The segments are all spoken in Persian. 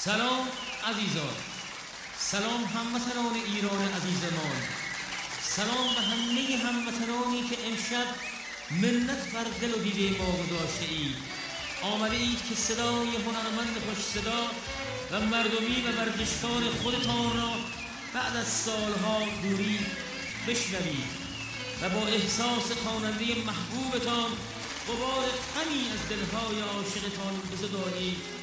سلام عزیزان، سلام هموطنان ایران عزیزمان، سلام به همه هموطنانی که امشب منت بر دل و دیده ما گذاشته اید. آمده اید که صدای هنرمند خوش صدا و مردمی و ورزشکار خودتان را بعد از سالها دوری بشنوید و با احساس خواننده محبوبتان غبار غمی از دلهای عاشقتان بزدایید.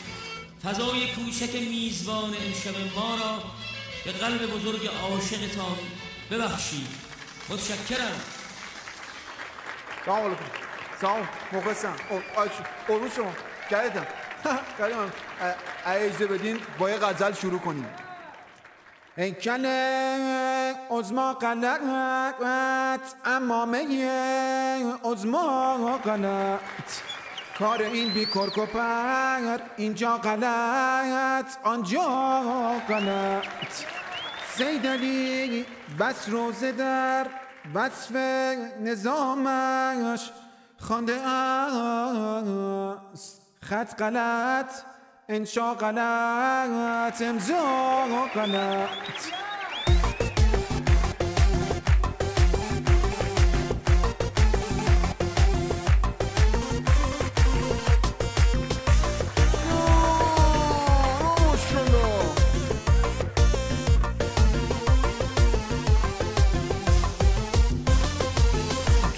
فضای کوچک میزبان امشب ما را به قلب بزرگ عاشقتان ببخشید. متشکرم. سلام علیکم. سلام مخلصم. قربون شما. کردم اجازه بدین با یه غزل شروع کنیم. این کنه عظما غلط امامه عظما غلط، کار این بی کرک و پر، اینجا غلط آنجا غلط. سیدعلی بس روزه در وصف نظامش خوانده است خط غلط، انشا غلط، امضا غلط.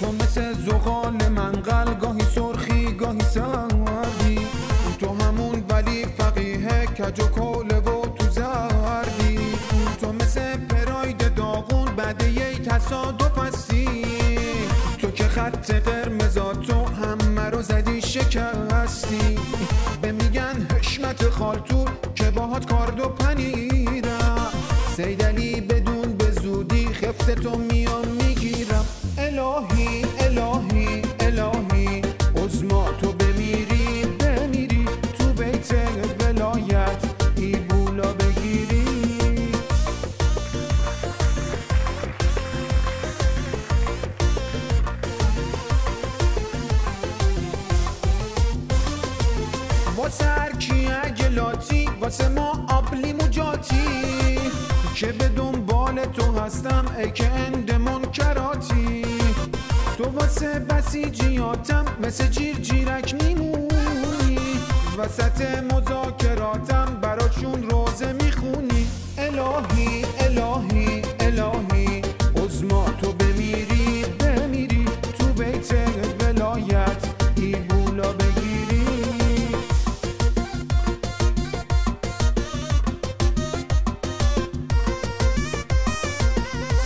تو مثل زغال منقل، گاهی سرخی گاهی سردی، تو همون ولی فقیه کج و کوله و تو زردی. تو مثل پراید داغون بعد یه تصادف هستی، تو که خط قرمزاتو همه رو زدی شکستی. به میگن حشمت خالتور که باهات کارد و پنیرم، سیدعلی بدون به زودی خفتتو میام میگیرم. الهی الهی الهی عظما تو بمیری تو بیت ولایت ایبولا بگیری. واسه هرکی عجلاتی، واسه ما آبلی مجاتی، که به دنبال تو هستم ای که اند منکراتی. تو واسه بسیجیاتم مثل جیرک میمونی، وسط مذاکراتم براشون روزه میخونی. الهی الهی الهی عظما تو بمیری تو بیت ولایت ایبولا بگیری.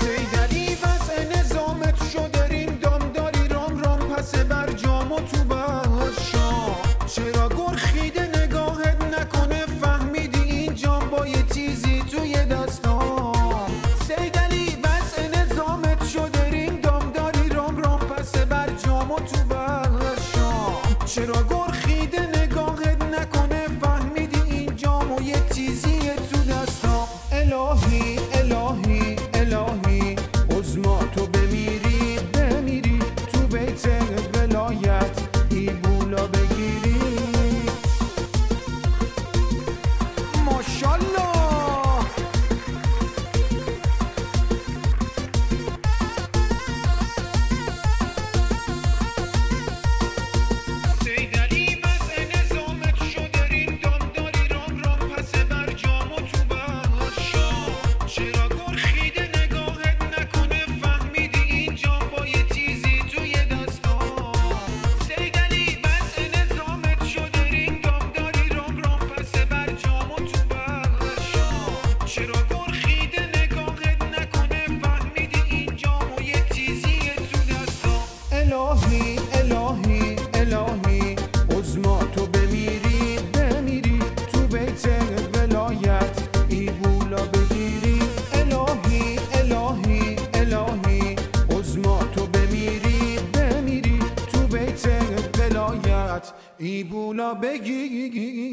سیدعلی وضع نظامت شو داریم دامداری رام پس بر جام و تو برشام. چرا گرخیده نگاهت نکنه فهمیدی این جام با یه تیزی توی دستام. سیدعلی وضع نظامت شو داریم دامداری رام پس بر جام و تو برشام. چرا گرخیده نگاهت نکنه فهمیدی این جام و یه تیزی تو دستام. الهی الهی الهی عظما تو بمیری تو بیت ولایت ایبولا بگیری. ماشالله سیدعلی وضع نظامت شو داریم دامداری رام پس بر جام و تو برشام. چرا گرخیده نگاهت نکنه فهمیدی این جام با یه تیزی توی دستام. سیدعلی وضع نظامت شو داریم دامداری رام پس بر جام و تو برشام. چرا گرخیده نگاهت نکنه فهمیدی این جام و یه تیزی تو دستام. الهی الهی الهی عظما تو بمیری تو بیت ولایت ایبولا بگیری. الهی الهی الهی عظما تو بمیری تو بیت ولایت ایبولا بگیری.